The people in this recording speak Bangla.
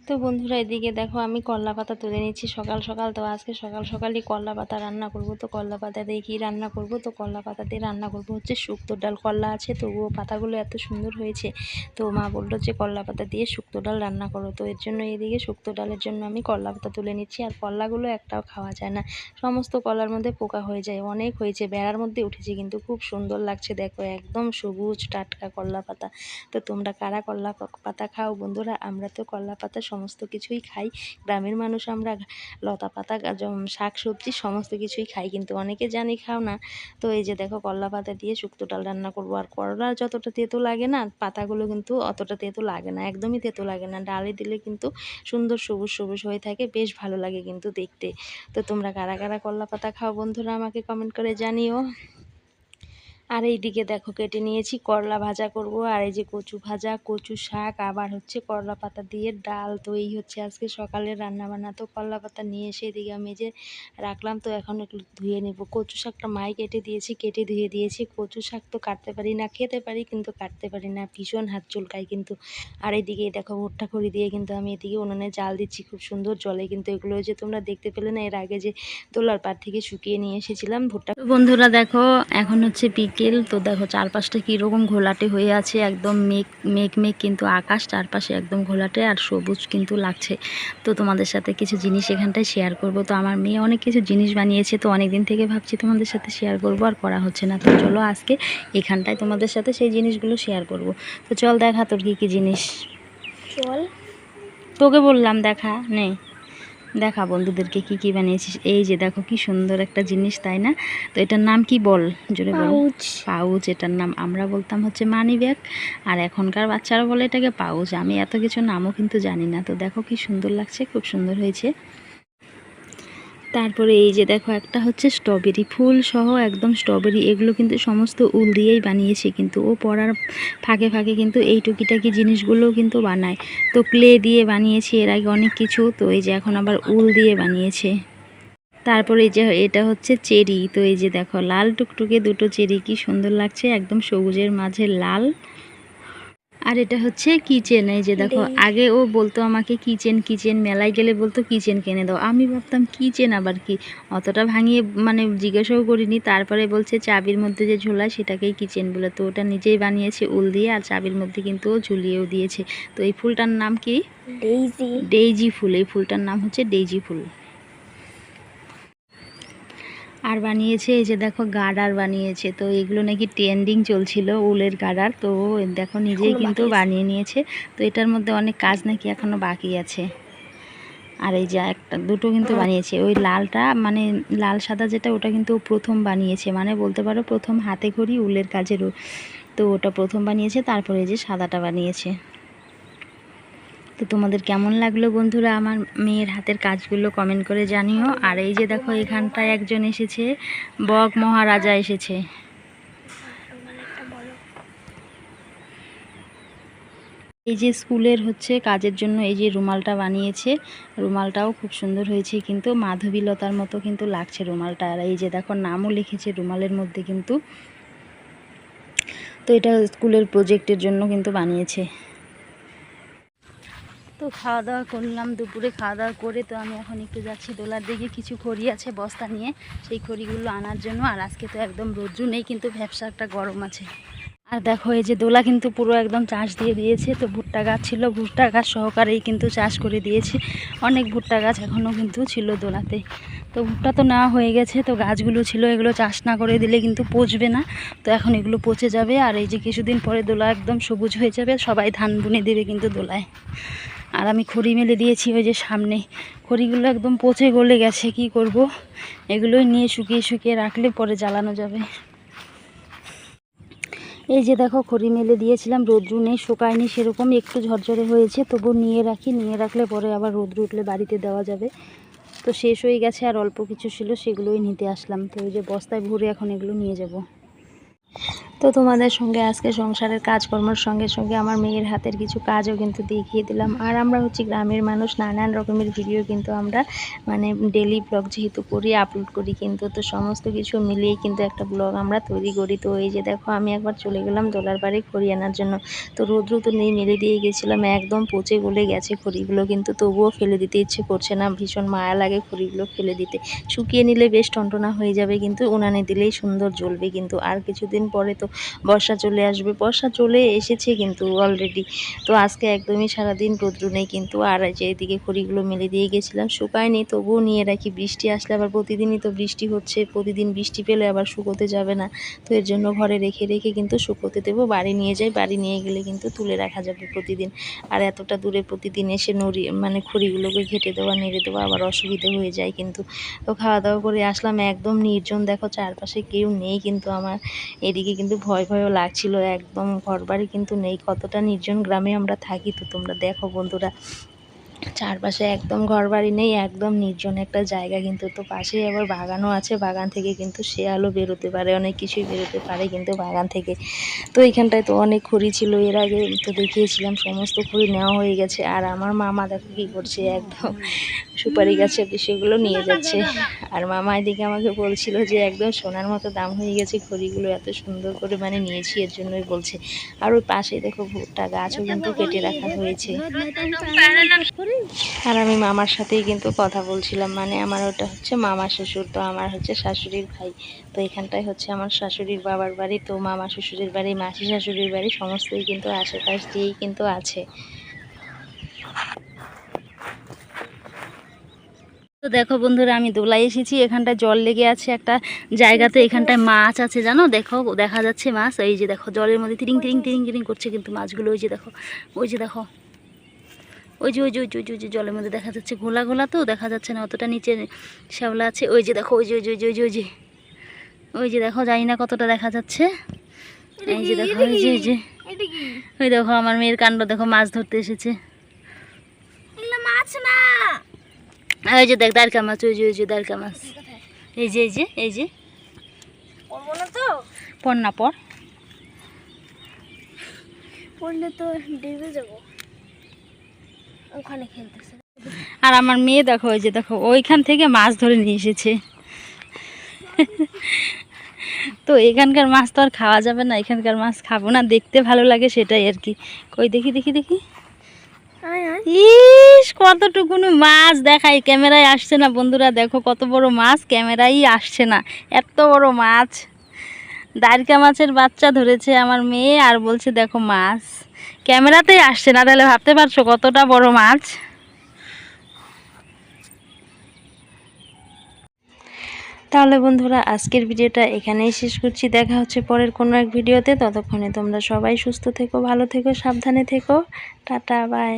তো বন্ধুরা এদিকে দেখো আমি করলা পাতা তুলে নিচ্ছি সকাল সকাল। তো আজকে সকাল সকালই করলা পাতা রান্না করব। তো করলা পাতা দিয়ে কী রান্না করব? তো করলা পাতা দিয়ে রান্না করব হচ্ছে শুক্তো ডাল। করলা আছে তবুও পাতাগুলো এত সুন্দর হয়েছে, তো মা বললো যে করলা পাতা দিয়ে শুক্তো ডাল রান্না করো। তো এর জন্য এদিকে শুক্তো ডালের জন্য আমি করলা পাতা তুলে নিচ্ছি। আর করলাগুলো একটাও খাওয়া যায় না, সমস্ত কলার মধ্যে পোকা হয়ে যায়। অনেক হয়েছে, বেড়ার মধ্যে উঠেছে, কিন্তু খুব সুন্দর লাগছে দেখো, একদম সবুজ টাটকা করলা পাতা। তো তোমরা কারা করলা পাতা খাও বন্ধুরা? আমরা তো করলা পাতা সমস্ত কিছুই খাই, গ্রামের মানুষ আমরা লতা পাতা শাক সবজি সমস্ত কিছুই খাই, কিন্তু অনেকে জানি খাও না। তো এই যে দেখো করলা পাতা দিয়ে শুক্তো ডাল রান্না করবো। আর করলা যতটা তেতো লাগে না, পাতাগুলো কিন্তু অতটা তেতো লাগে না, একদমই তেতো লাগে না। ডালে দিলে কিন্তু সুন্দর সবুজ সবুজ হয়ে থাকে, বেশ ভালো লাগে কিন্তু দেখতে। তো তোমরা কারা কারা করলা পাতা খাও বন্ধুরা আমাকে কমেন্ট করে জানিও। আর এইদিকে দেখো কেটে নিয়েছি করলা ভাজা করব, আর এই যে কচু ভাজা, কচু শাক, আবার হচ্ছে করলা পাতা দিয়ে ডাল। তো এই হচ্ছে আজকে সকালের রান্নাবান্না। তো করলা পাতা নিয়ে এসে এদিকে আমি যে রাখলাম, তো এখন একটু ধুয়ে নেব। কচু শাকটা মাই কেটে দিয়েছি, কেটে ধুয়ে দিয়েছি। কচু শাক তো কাটতে পারি না, খেতে পারি কিন্তু কাটতে পারি না, ভীষণ হাত চুলকায় কিন্তু। আর এদিকে দেখো ভুট্টা খড়ি দিয়ে কিন্তু আমি এদিকে উনুনে জাল দিচ্ছি, খুব সুন্দর জলে কিন্তু। এগুলো যে তোমরা দেখতে পেলে না, এর আগে যে দোলার পাড় থেকে শুকিয়ে নিয়ে এসেছিলাম ভুট্টা। বন্ধুরা দেখো এখন হচ্ছে বিকেল। তো দেখো চারপাশটা কীরকম ঘোলাটে হয়ে আছে, একদম মেঘ মেঘ মেঘ কিন্তু আকাশ, চারপাশে একদম ঘোলাটে আর সবুজ কিন্তু লাগছে। তো তোমাদের সাথে কিছু জিনিস এখানটায় শেয়ার করব। তো আমার মেয়ে অনেক কিছু জিনিস বানিয়েছে, তো অনেক দিন থেকে ভাবছি তোমাদের সাথে শেয়ার করব, আর করা হচ্ছে না। তো চলো আজকে এখানটায় তোমাদের সাথে সেই জিনিসগুলো শেয়ার করব। তো চল দেখা তোর কী কী জিনিস। চল, তোকে বললাম দেখা নেই, দেখা বন্ধুদেরকে কি কি বানিয়েছিস। এই যে দেখো কি সুন্দর একটা জিনিস, তাই না? তো এটার নাম কি বল, জোরে বল। পাউচ। এটার নাম আমরা বলতাম হচ্ছে মানি ব্যাগ, আর এখনকার বাচ্চারা বলে এটাকে পাউচ। আমি এত কিছু নামও কিন্তু জানি না। তো দেখো কি সুন্দর লাগছে, খুব সুন্দর হয়েছে। তারপরে এই যে দেখো একটা হচ্ছে স্ট্রবেরি ফুল সহ, একদম স্ট্রবেরি। এগুলো কিন্তু সমস্ত উল দিয়েই বানিয়েছে, কিন্তু ও পড়ার ফাঁকে ফাঁকে কিন্তু এই টুকিটাকি জিনিসগুলোও কিন্তু বানায়। তো ক্লে দিয়ে বানিয়েছে এর আগে অনেক কিছু, তো এই যে এখন আবার উল দিয়ে বানিয়েছে। তারপরে এই যে এটা হচ্ছে চেরি। তো এই যে দেখো লাল টুকটুকে দুটো চেরি, কি সুন্দর লাগছে, একদম সবুজের মাঝে লাল। আর এটা হচ্ছে কিচেন। এই যে দেখো আগে ও বলতো আমাকে কিচেন কিচেন, মেলায় গেলে বলতো কিচেন কিনে দাও। আমি ভাবতাম কিচেন আবার কি, অতটা ভাঙিয়ে মানে জিজ্ঞাসাও করিনি। তারপরে বলছে চাবির মধ্যে যে ঝোলায় সেটাকেই কিচেন বলে। তো ওটা নিজেই বানিয়েছে উল দিয়ে, আর চাবির মধ্যে কিন্তু ও ঝুলিয়েও দিয়েছে। তো এই ফুলটার নাম কি? ডেইজি। ডেইজি ফুল। এই ফুলটার নাম হচ্ছে ডেইজি ফুল। আর বানিয়েছে এই যে দেখো গার্ডার বানিয়েছে। তো এগুলো নাকি ট্রেন্ডিং চলছিল, উলের গার্ডার। তো দেখো নিজেই কিন্তু বানিয়ে নিয়েছে। তো এটার মধ্যে অনেক কাজ নাকি এখনো বাকি আছে। আর এই যে একটা দুটো কিন্তু বানিয়েছে। ওই লালটা মানে লাল সাদা যেটা, ওটা কিন্তু প্রথম বানিয়েছে, মানে বলতে পারো প্রথম হাতে খড়ি উলের কাজেরও। তো ওটা প্রথম বানিয়েছে, তারপরে এই যে সাদাটা বানিয়েছে। তো তোমাদের কেমন লাগলো বন্ধুরা আমার মেয়ের হাতের কাজগুলো কমেন্ট করে জানিও। আর এই যে দেখো এখানটায় একজন এসেছে, বক মহারাজা এসেছে। এই যে স্কুলের হচ্ছে কাজের জন্য এই যে রুমালটা বানিয়েছে, রুমালটাও খুব সুন্দর হয়েছে, কিন্তু মাধবীলতার মতো কিন্তু লাগছে রুমালটা। আর এই যে দেখো নামও লিখেছে রুমালের মধ্যে কিন্তু। তো এটা স্কুলের প্রজেক্টের জন্য কিন্তু বানিয়েছে। তো খাওয়া দাওয়া করলাম, দুপুরে খাওয়া দাওয়া করে তো আমি এখন একটু যাচ্ছি দোলার দিকে, কিছু খড়ি আছে বস্তা নিয়ে, সেই খড়িগুলো আনার জন্য। আর আজকে তো একদম রৌদ্র নেই, কিন্তু ভ্যাপসা একটা গরম আছে। আর দেখো এই যে দোলা কিন্তু পুরো একদম চাষ দিয়ে দিয়েছে। তো ভুট্টা গাছ ছিল, ভুট্টা গাছ সহকারেই কিন্তু চাষ করে দিয়েছে। অনেক ভুট্টা গাছ এখনও কিন্তু ছিল দোলাতে। তো ভুট্টা তো নেওয়া হয়ে গেছে, তো গাছগুলো ছিল এগুলো চাষ না করে দিলে কিন্তু পচবে না। তো এখন এগুলো পচে যাবে, আর এই যে কিছুদিন পরে দোলা একদম সবুজ হয়ে যাবে, সবাই ধান বুনে দেবে কিন্তু দোলায়। আর আমি খড়ি মেলে দিয়েছি ওই যে সামনে, খড়িগুলো একদম পচে গলে গেছে, কি করব, এগুলোই নিয়ে শুকিয়ে শুকিয়ে রাখলে পরে জ্বালানো যাবে। এই যে দেখো খড়ি মেলে দিয়েছিলাম, রোদ্রু নেই, শুকায়নি সেরকম, একটু ঝরঝরে হয়েছে, তবু নিয়ে রাখি, নিয়ে রাখলে পরে আবার রোদ্রু উঠলে বাড়িতে দেওয়া যাবে। তো শেষ হয়ে গেছে, আর অল্প কিছু ছিল সেগুলোই নিতে আসলাম। তো ওই যে বস্তায় ভরে এখন এগুলো নিয়ে যাব। তো তোমাদের সঙ্গে আজকে সংসারের কাজকর্মের সঙ্গে সঙ্গে আমার মেয়ের হাতের কিছু কাজও কিন্তু দেখিয়ে দিলাম। আর আমরা হচ্ছে গ্রামের মানুষ, নানান রকমের ভিডিও কিন্তু আমরা মানে ডেলি ব্লগ যেহেতু করি, আপলোড করি কিন্তু, তো সমস্ত কিছু মিলিয়েই কিন্তু একটা ব্লগ আমরা তৈরি করি। তো এই যে দেখো আমি একবার চলে গেলাম দোলার বাড়ি খড়ি আনার জন্য। তো রৌদ্র তো নেই, মেলে দিয়ে গেছিলাম, একদম পচে গলে গেছে খড়িগুলো, কিন্তু তবুও ফেলে দিতে ইচ্ছে করছে না, ভীষণ মায়া লাগে খড়িগুলো ফেলে দিতে। শুকিয়ে নিলে বেশ টনটনা হয়ে যাবে, কিন্তু উনানে দিলেই সুন্দর জ্বলবে। কিন্তু আর কিছুদিন পরে তো বর্ষা চলে আসবে, বর্ষা চলে এসেছে কিন্তু অলরেডি। তো আজকে একদমই সারাদিন রৌদ্র নেই কিন্তু। আর যে এদিকে খড়িগুলো মেলে দিয়ে গেছিলাম, শুকায়নি, তবুও নিয়ে রাখি, বৃষ্টি আসলে আবার, প্রতিদিনই তো বৃষ্টি হচ্ছে, প্রতিদিন বৃষ্টি পেলে আবার শুকোতে যাবে না। তো এর জন্য ঘরে রেখে রেখে কিন্তু শুকোতে দেবো, বাড়ি নিয়ে যাই, বাড়ি নিয়ে গেলে কিন্তু তুলে রাখা যাবে প্রতিদিন। আর এতটা দূরে প্রতিদিন এসে মানে খড়িগুলোকে ঘেটে দেওয়া, নেড়ে দেওয়া আবার অসুবিধে হয়ে যায় কিন্তু। তো খাওয়া দাওয়া করে আসলাম, একদম নির্জন, দেখো চারপাশে কেউ নেই কিন্তু। আমার এদিকে কিন্তু ভয় ভয়ও লাগছিল, একদম ঘরবাড়ি কিন্তু নেই, কতটা নির্জন গ্রামে আমরা থাকি। তো তোমরা দেখো বন্ধুরা, চারপাশে একদম ঘরবাড়ি নেই, একদম নির্জন একটা জায়গা কিন্তু। তো পাশেই আবার বাগানও আছে, বাগান থেকে কিন্তু শেয়ালও বেরোতে পারে, অনেক কিছুই বেরোতে পারে কিন্তু বাগান থেকে। তো এইখানটায় তো অনেক খড়ি ছিল, এর আগে তো দেখিয়েছিলাম, সমস্ত খড়ি নেওয়া হয়ে গেছে। আর আমার মামা দেখো কী করছে, একদম সুপারি গাছের সেগুলো নিয়ে যাচ্ছে। আর মামা এদিকে আমাকে বলছিল যে একদম সোনার মতো দাম হয়ে গেছে খড়িগুলো, এত সুন্দর করে মানে নিয়েছি, এর জন্যই বলছে। আর ওই পাশে দেখো ভুট্টা গাছও কিন্তু কেটে রাখা হয়েছে। আর আমি মামার সাথেই কিন্তু কথা বলছিলাম, মানে আমার ওটা হচ্ছে মামা শ্বশুর, তো আমার হচ্ছে শাশুড়ির ভাই। তো এখানটায় হচ্ছে আমার শাশুড়ির বাবার বাড়ি, তো মামা শ্বশুরের বাড়ি, মাসি শাশুড়ির বাড়ি, সমস্তই কিন্তু আশেপাশ দিয়েই কিন্তু আছে। তো দেখো বন্ধুরা, আমি দোলায় এসেছি, এখানটায় জল লেগে আছে একটা জায়গাতে, এখানটায় মাছ আছে জানো, দেখো দেখা যাচ্ছে মাছ, এই যে দেখো জলের মধ্যে তিরিং তিরিং তিরিং তিরিং করছে কিন্তু মাছগুলো, ওই যে দেখো, ওই যে দেখো, ওই যে ওই যে ওই যে ওই যে জলের মধ্যে দেখা যাচ্ছে, ঘোলা ঘোলা তো দেখা যাচ্ছে না অতটা, নিচে শ্যাওলা আছে, ওই যে দেখো, ওই যে ওই যে ওই যে ওই যে ওই যে ওই যে দেখো, জানি না কতটা দেখা যাচ্ছে, এই যে দেখো, ওই যে ওই যে ওই দেখো আমার মেয়ের কাণ্ড দেখো, মাছ ধরতে এসেছে। মাছ না, ওই যে দেখ দাঁড়কা মাছ, ওই যে ওই যে দাঁড়কা মাছ, এই যে এই যে এই যে পর না পর, পড়লে তো ডুবে যাবো, ওখানে খেলতেছে। আর আমার মেয়ে দেখো, ওই যে দেখো ওইখান থেকে মাছ ধরে নিয়ে এসেছে। তো এখানকার মাছ তো আর খাওয়া যাবে না, এখানকার মাছ খাবো না, দেখতে ভালো লাগে সেটাই আর কি। কই দেখি দেখি দেখি, ইস কতটুকুনো মাছ, দেখাই ক্যামেরায় আসছে না বন্ধুরা, দেখো কত বড় মাছ, ক্যামেরাই আসছে না, এত বড় মাছ। দাঁড়কা মাছের বাচ্চা ধরেছে আমার মেয়ে, আর বলছে দেখো মাছ, ক্যামেরাতেই আসছে না, তাহলে ভাবতে পারছো কতটা বড় মাছ। তাহলে বন্ধুরা আজকের ভিডিওটা এখানেই শেষ করছি, দেখা হচ্ছে পরের কোনো এক ভিডিওতে, ততক্ষণে তোমরা সবাই সুস্থ থেকো, ভালো থেকো, সাবধানে থেকো, টাটা বাই।